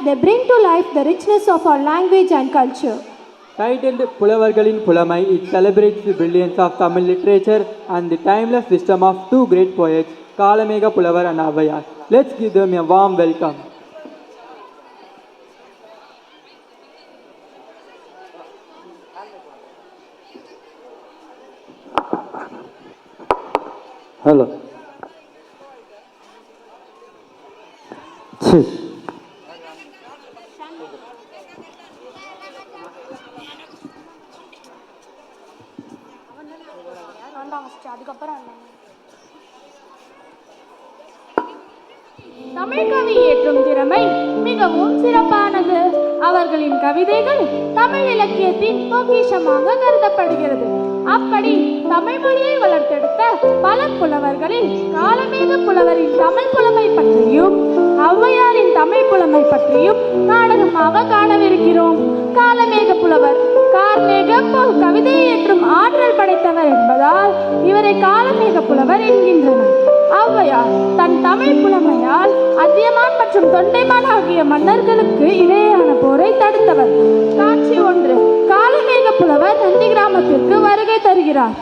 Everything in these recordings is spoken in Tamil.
They bring to life the richness of our language and culture. Titled Pulavargalin Pulamai, it celebrates the brilliance of Tamil literature and the timeless wisdom of two great poets, Kalamega Pulavar and Avvaiyar. Let's give them a warm welcome. Hello. Tamil கவி இயற்றும் திறமை மிகவும் சிறப்பானது. அவர்களின் கவிதைகள் தமிழ் இலக்கியத்தின் பொக்கிஷமாக கருதப்படுகிறது. அப்படி தமிழ் மொழியை வளர்த்தெடுத்த பல புலவர்களில் காலமேக புலவரின் தமிழ் புலமை பற்றியும் ஔவையாரின் தமிழ் புலமை பற்றியும் நாடகமாக காணவிருக்கிறோம். காலமேக புலவர் கார்மேகம் போல் கவிதையை ஏற்றும் ஆற்றல் படைத்தவர் என்பதால் இவரை காலமேக புலவர் என்கின்றனர். ஔவையார் தன் தமிழ் புலமையால் அதியமான் மற்றும் தொண்டைமான் ஆகிய மன்னர்களுக்கு இடையேயான போரை தடுத்தவர். காட்சி 1. காலமேக புலவர் நந்தி கிராமத்திற்கு வருகை தருகிறார்.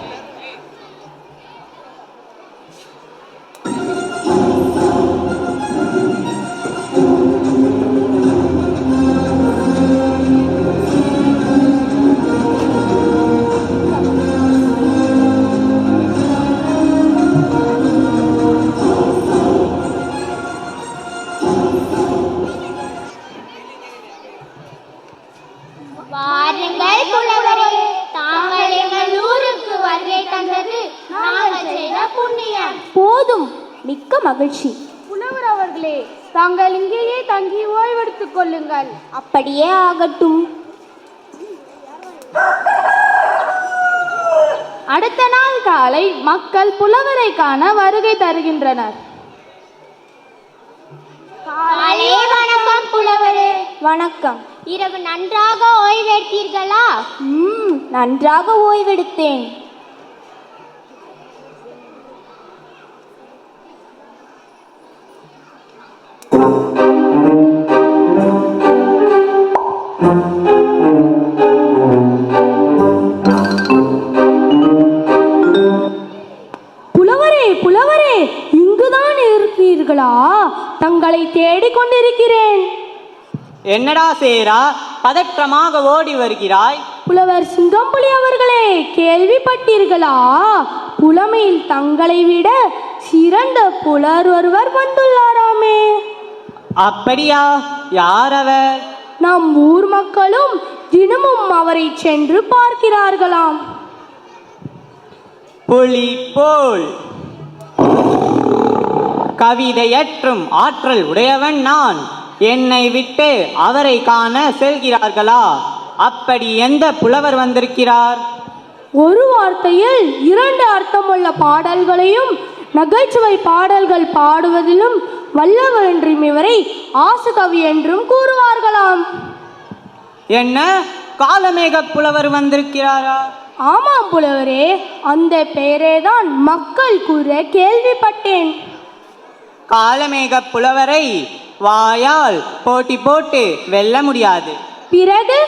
போதும், மிக்க மகிழ்ச்சி. புலவர் அவர்களே, தாங்கள் இங்கேயே தங்கி ஓய்வெடுத்துக் கொள்ளுங்கள். அப்படியே ஆகட்டும். அடுத்த நாள் காலை மக்கள் புலவரை காண வருகை தருகின்றனர். வணக்கம் புலவரே. வணக்கம். இரவு நன்றாக ஓய்வெடுத்தீர்களா? நன்றாக ஓய்வெடுத்தேன். புலவரே, இங்குதான் இருக்கிறீர்களா? தங்களை தேடிக்கொண்டிருக்கிறேன். என்னடா சேரா, பதற்றமாக ஓடி வருகிறாய்? புலவர் சிங்கம்புலி அவர்களே, கேள்விப்பட்டீர்களா? புலமையில் தங்களை விட சிறந்த புலர் ஒருவர் வந்துள்ளாராமே. அப்படியா? யார் அவர்? நம் ஊர் மக்களும் தினமும் அவரை சென்று பார்க்கிறார்களாம். புலி போல் கவிதையற்றும் ஆற்றல் உடையவன் நான். என்னை விட்டு அவரை காண செல்கிறார்களா? அப்படி எந்த புலவர் வந்திருக்கிறார்? ஒரு வார்த்தையில் 2 அர்த்தமுள்ள பாடல்களையும் நகைச்சுவை பாடல்கள் பாடுவதிலும் வல்லவர் என்றும் இவரை ஆசுகவி என்றும் கூறுவார்களாம். என்ன, காலமேக புலவர் வந்திருக்கிறாரா? ஆமாம் புலவரே, அந்த பெயரேதான் மக்கள் கூற கேள்விப்பட்டேன். காலமேக புலவரை வாயால் போட்டி போட்டு வெல்ல முடியாது. பிறகு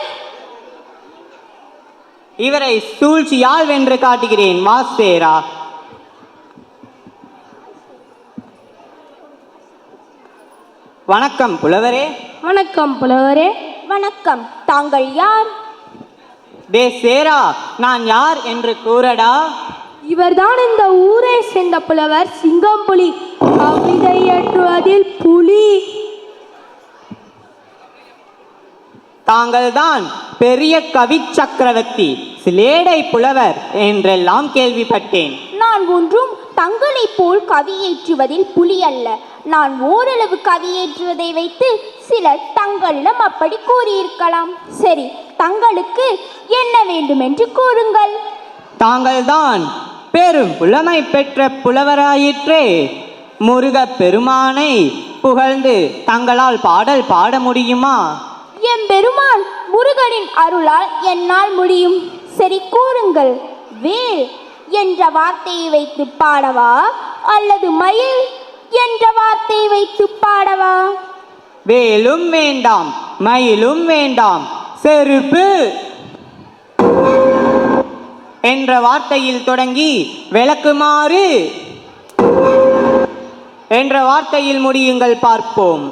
இவரை சூழ்ச்சியால் வென்று காட்டுகிறேன். மாஸ்தேரா. வணக்கம் புலவரே. வணக்கம் புலவரே. வணக்கம். தாங்கள் யார்? டே சேரா, நான் யார் என்று கூறடா. இவர்தான் இந்த ஊரை சேர்ந்த புலவர் சிங்கம்புலி. கவிதை ஏற்றுவதில் புலி. தாங்கள்தான் பெரிய கவி சக்கரவர்த்தி, சிலேடை புலவர் என்றெல்லாம் கேள்விப்பட்டேன். நான் ஒன்றும் தங்களைப் போல் கவியேற்றுவதில் புலி அல்ல. நான் ஓரளவு கவியேற்றுவதை வைத்து சிலர் தங்களிடம் அப்படி கூறியிருக்கலாம். சரி, தங்களுக்கு என்ன வேண்டும் என்று கூறுங்கள். தாங்கள்தான் பெரும் புலமை பெற்ற புலவராயிற்றே. முருகப் பெருமானை புகழ்ந்து தங்களால் பாடல் பாட முடியுமா? எம்பெருமான் முருகனின் அருளால் என்னால் முடியும். சரி, கூறுங்கள். வேல் என்ற வார்த்தையை வைத்து பாடவா அல்லது மயில் என்ற வார்த்தையை வைத்து பாடவா? வேலும் வேண்டாம், மயிலும் வேண்டாம், செருப்பு என்ற வார்த்தையில் தொடங்கி விளக்குமாறு என்ற வார்த்தையில் முடியுங்கள் பார்ப்போம்.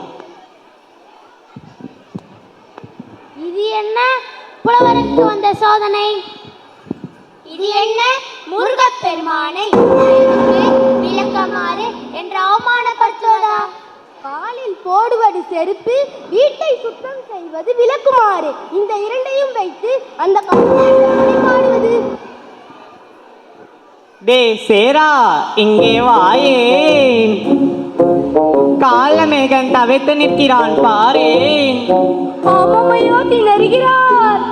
இது என்ன புலவருக்கு வந்த சோதனை? இது என்ன முருகப்பெருமானை விளக்கமாறு என்று அவமானப்படுத்துவதா? காலில் போடுவது செருப்பு, வீட்டை சுத்தம் செய்வது விளக்குமாறு. இந்த இரண்டையும் வைத்து அந்த பாடுவது. டே சேரா, இங்கே வாயேன். காலமேகன் தவித்து நிற்கிறான் பாரேன். ஆமாமையா திணறுகிறார்.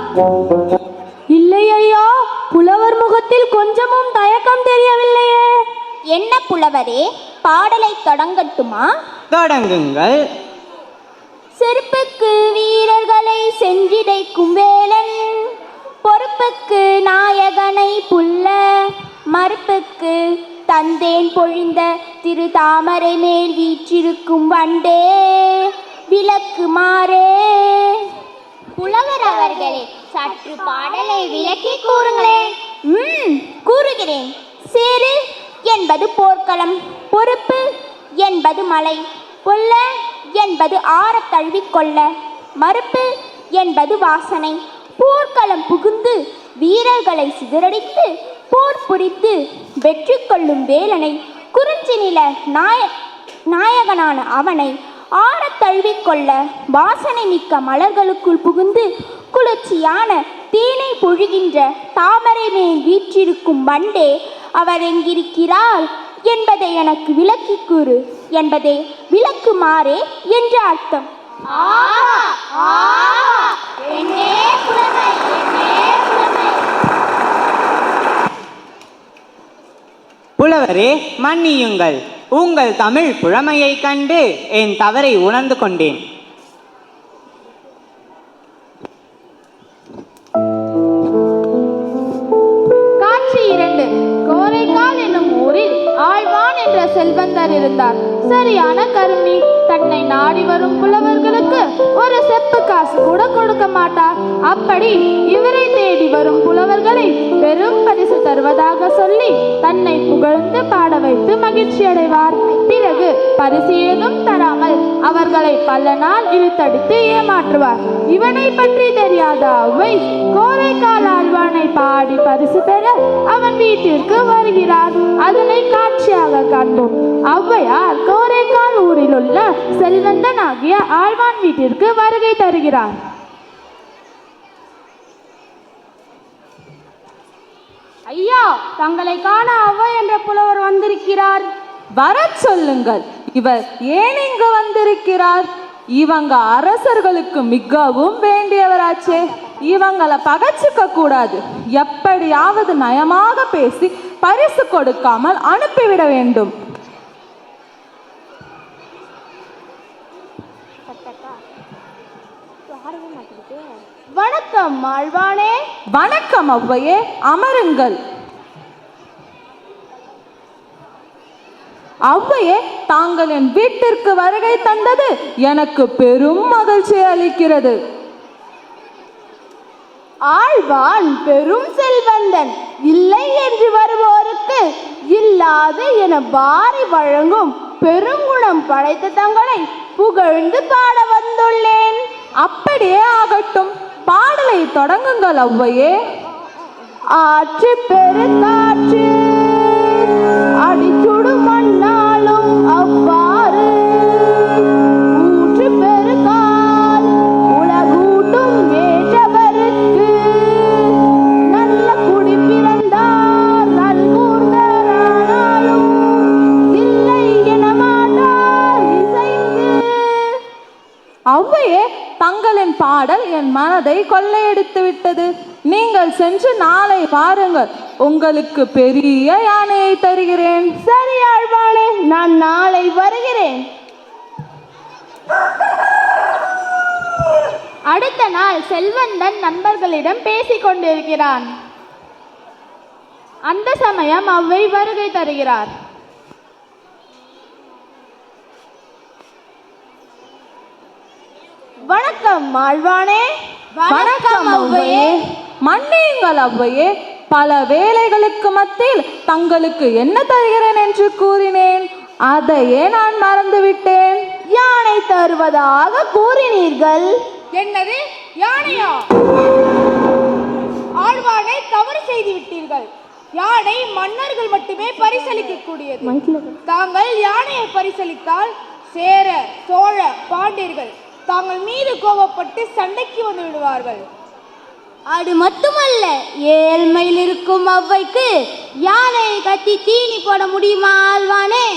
இல்லை ஐயா, புலவர் முகத்தில் கொஞ்சமும் தயக்கம் தெரியவில்லையே. என்ன புலவரே, பாடலை தொடங்கட்டுமா? தொடங்குங்கள். செருப்புக்கு வீரர்களை சென்றிடைக்கும் வேலன், பொறுப்புக்கு நாயகனை புல்ல, மறுப்புக்கு தந்தேன் பொழிந்த திரு தாமரை மேல் வீற்றிருக்கும் வண்டே விளக்குமாறே. புலவர் அவர்களே, சற்று பாடலை விளக்கி கூறுங்களேன். கூறுகிறேன். சேரு என்பது போர்க்களம், பொறுப்பு என்பது மலை, கொல்ல என்பது ஆற தழுவிக்கொள்ள, மறுப்பு என்பது வாசனை. போர்க்களம் புகுந்து வீரர்களை சிதறடித்து போர் புரித்து வெற்றி கொள்ளும் வேலனை, குறிஞ்சி நில நாயகனான அவனை ஆற தழுவிக்கொள்ள, வாசனை மிக்க மலர்களுக்குள் புகுந்து குளிர்ச்சியான தேனை பொழிகின்ற தாமரை மேல் வீற்றிருக்கும் வண்டே அவர் எங்கிருக்கிறார் என்பதை எனக்கு விளக்கி கூறு என்பதே விளக்குமாறே என்ற அர்த்தம். புலவரே, மன்னியுங்கள். உங்கள் தமிழ் புலமையை கண்டு என் தவறை உணர்ந்து கொண்டேன். காட்சி 2. கோரைக்கால் என்னும் ஊரில் ஆழ்வான் என்ற செல்வந்தர் இருந்தார். சரியான கருமி. தன்னை நாடி வரும் புலவர்களுக்கு ஒரு செப்பு காசு கூட கொடுக்க மாட்டார். அப்படி இவரை தேடி வரும் புலவர்களை பெரும் பரிசு தருவதாக சொல்லி தன்னை புகழ்ந்து பாட வைத்து மகிழ்ச்சி அடைவார். பிறகு பரிசு ஏதும் தராமல் அவர்களை பல நாள் இழுத்தடித்து ஏமாற்றுவார். இவனை பற்றி தெரியாத அவ்வை கோரைக்கால் ஆழ்வானை பாடி பரிசு பெற அவன் வீட்டிற்கு வருகிறார். அதனை காட்சியாக காண்போம். ஔவையார் கோரைக்கால் ஊரில் உள்ள செல்வந்தன் ஆகிய ஆழ்வான் வீட்டிற்கு வருகை தருகிறார். ஐயா, தங்களை காண ஔவை என்ற புலவர் வந்திருக்கிறார். வரச் சொல்லுங்கள். இவர் ஏன் இங்கு வந்திருக்கிறார்? இவங்க அரசர்களுக்கு மிகவும் வேண்டியவராச்சே. இவங்களை பகச்சிக்க கூடாது. எப்படியாவது நயமாக பேசி பரிசு கொடுக்காமல் அனுப்பிவிட வேண்டும். வணக்கம் ஆழ்வானே. வணக்கம் ஔவையே, அமருங்கள். ஔவையே, தாங்கள் என் வீட்டிற்கு வருகை தந்தது எனக்கு பெரும் மகிழ்ச்சி அளிக்கிறது. ஆழ்வான் பெரும் செல்வந்தன். இல்லை என்று வருவோருக்கு இல்லாது என வாரி வழங்கும் பெருங்குணம் படைத்த தங்களை புகழ்ந்து பாட வந்துள்ளேன். அப்படியே ஆகட்டும். பாடலை தொடங்குங்கள் ஔவையே. ஆற்று பெருக்காற்று அடிச்சுடு மண்ணாலும் அவ்வாறு ஊற்று பெருக்கால் உலகூட்டும் ஏற்றவருக்கு நல்ல குடி பிறந்தார் நல்கூர்ந்தரானாலும் இல்லை என மாட்டார் இசைந்து. ஔவையே, தங்களின் பாடல் என் மனதை கொள்ளையடித்து விட்டது. நீங்கள் சென்று நாளை வாருங்கள். உங்களுக்கு பெரிய யானையை தருகிறேன். சரி ஆழ்வானே, நான் நாளை வருகிறேன். அடுத்த நாள் செல்வந்தன் நண்பர்களிடம் பேசிக் கொண்டிருக்கிறான். அந்த சமயம் ஔவை வருகை தருகிறார். வணக்கம் ஆழ்வானே. வணக்கம் ஔவையே. மன்னியுங்கள் ஔவையே, பல வேலைகளுக்கு மத்தியில் தங்களுக்கு என்ன தருகிறேன் என்று கூறினேன், அதையே நான் மறந்துவிட்டேன். யானை தருவதாக கூறினீர்கள். என்னது யானையா? ஆழ்வானை தவறு செய்து விட்டீர்கள். யானை மன்னர்கள் மட்டுமே பரிசளிக்க கூடியது. தாங்கள் யானையை பரிசளித்தால் சேர சோழ பாண்டியர்கள் தாங்கள் மீது கோபப்பட்டு சண்டைக்கு வந்து விடுவார்கள். அது மட்டுமல்ல, ஏழ்மையில் இருக்கும் ஔவைக்கு யானையை கட்டி தீனி போட முடியுமா ஆழ்வானே?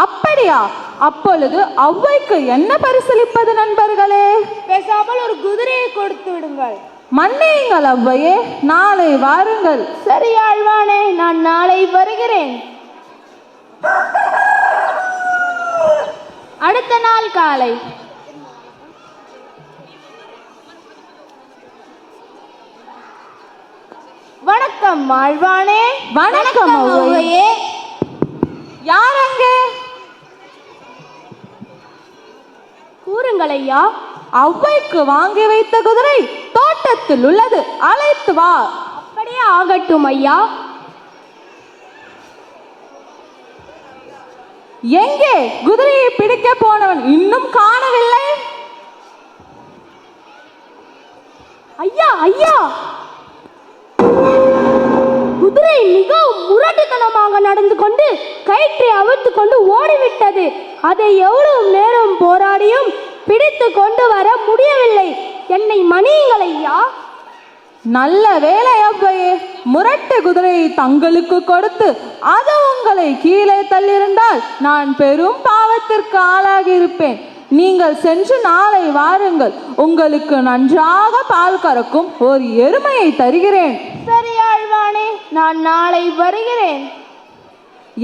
அப்படியா? அப்பொழுது ஔவைக்கு என்ன பரிசளிப்பது நண்பர்களே? பேசாமல் ஒரு குதிரையை கொடுத்து விடுங்கள். மன்னியுங்கள் ஔவையே, நாளை வாருங்கள். சரி ஆழ்வானே, நான் நாளை வருகிறேன். அடுத்த நாள் காலை வணக்கம் ஆழ்வானே. வணக்கம் ஔவையே. யார் அங்கே? கூறுங்கள் ஐயா. ஔவைக்கு வாங்கி வைத்த குதிரை தோட்டத்தில் உள்ளது, அழைத்து வா. அப்படியே ஆகட்டும் ஐயா. எங்கே குதிரையை பிடிக்க போனவன் இன்னும் காணவில்லை? ஐயா ஐயா, குதிரை மிகவும் முரட்டுத்தனமாக நடந்து கொண்டு கயிற்றை அவிழ்த்து கொண்டு ஓடிவிட்டது. அதை எவ்வளவு நேரம் போராடியும் பிடித்து கொண்டு வர முடியவில்லை. என்னை மன்னியுங்கள் ஐயா. நல்ல வேலை ஔவையே, முரட்டு குதிரையை தங்களுக்கு கொடுத்து அது உங்களை கீழே தள்ளியிருந்தால் நான் பெரும் பாவத்திற்கு ஆளாகி இருப்பேன். நீங்கள் சென்று நாளை வாருங்கள், உங்களுக்கு நன்றாக பால் கறக்கும் ஒரு எருமையை தருகிறேன். சரி ஆழ்வானே, நான் நாளை வருகிறேன்.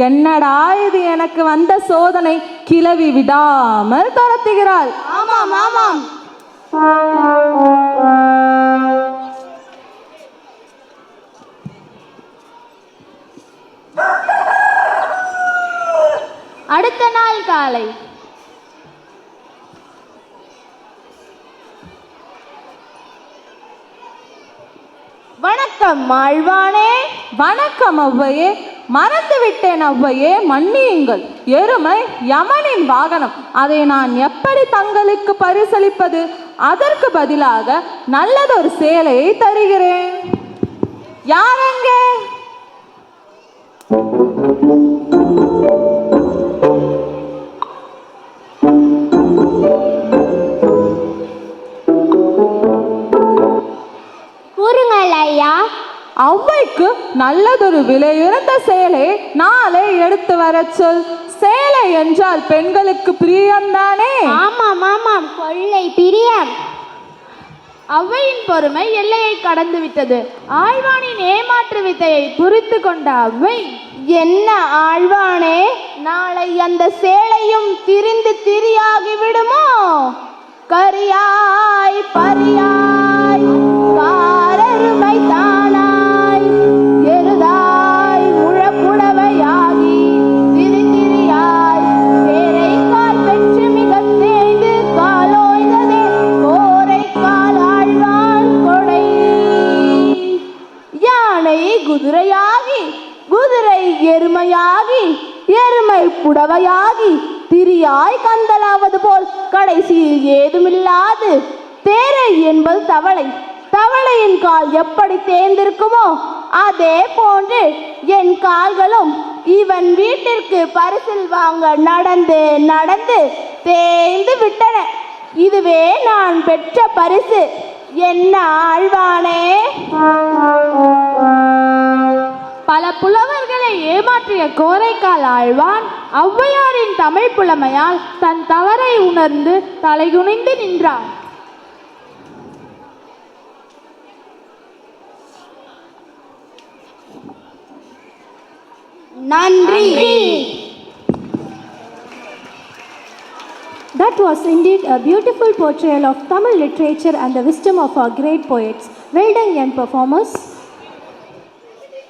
என்னடா இது எனக்கு வந்த சோதனை, கிளவி விடாமல் துரத்துகிறாள். ஆமாம் ஆமாம். அடுத்த நாள் காலை வணக்கம் ஆழ்வானே. வணக்கம் ஔவையே. மறந்து விட்டேன் ஔவையே, மன்னியுங்கள். எருமை யமனின் வாகனம், அதை நான் எப்படி தங்களுக்கு பரிசளிப்பது? அதற்கு பதிலாக நல்லதொரு சேலையை தருகிறேன். யார் அங்கே? கூறுங்கள் ஐயா. ஔவைக்கு நல்லதொரு விலையுறந்த சேலை நாளை எடுத்து வரச் சொல். சேலை என்றால் பெண்களுக்கு பிரியம்தானே? ஆமாம் ஆமாம், கொள்ளை பிரியம். ஔவையின் பொறுமை எல்லையை கடந்து விட்டது. ஆழ்வானின் ஏமாற்று வித்தையை புரிந்து கொண்ட ஔவை, என்ன ஆழ்வானே, நாளை அந்த சேலையும் திரிந்து திரியாகி விடுமோ? கரியாய் பரியாய் காரருமை தானாய் எருதாய் முழப்புடவையாகி திரிதிரியாய் சேரை கால் பெற்று மிக தேய்ந்து காலோய்ந்ததே கோரை கால் ஆழ்வான் கொடை. யானை குதிரையாகி, குதிரை எருமையாகி, எருமை புடவையாகி, திரியாய் கந்தலாவது போல் கடைசியில் ஏதுமில்லாது தேரை என்பது தவளை. தவளையின் கால் எப்படி தேர்ந்திருக்குமோ அதே போன்று என் கால்களும் இவன் வீட்டிற்கு பரிசில் வாங்க நடந்து நடந்து தேய்ந்து விட்டன. இதுவே நான் பெற்ற பரிசு. என்ன ஆழ்வானே? பல புலவர்களை ஏமாற்றிய கோரைக்கால் ஆழ்வான் ஔவையாரின் தமிழ் புலமையால் தன் தவறை உணர்ந்து தலைகுனிந்து நின்றான். நன்றி. That was indeed a beautiful portrayal of Tamil literature and the wisdom of our great poets. Well done, young performers.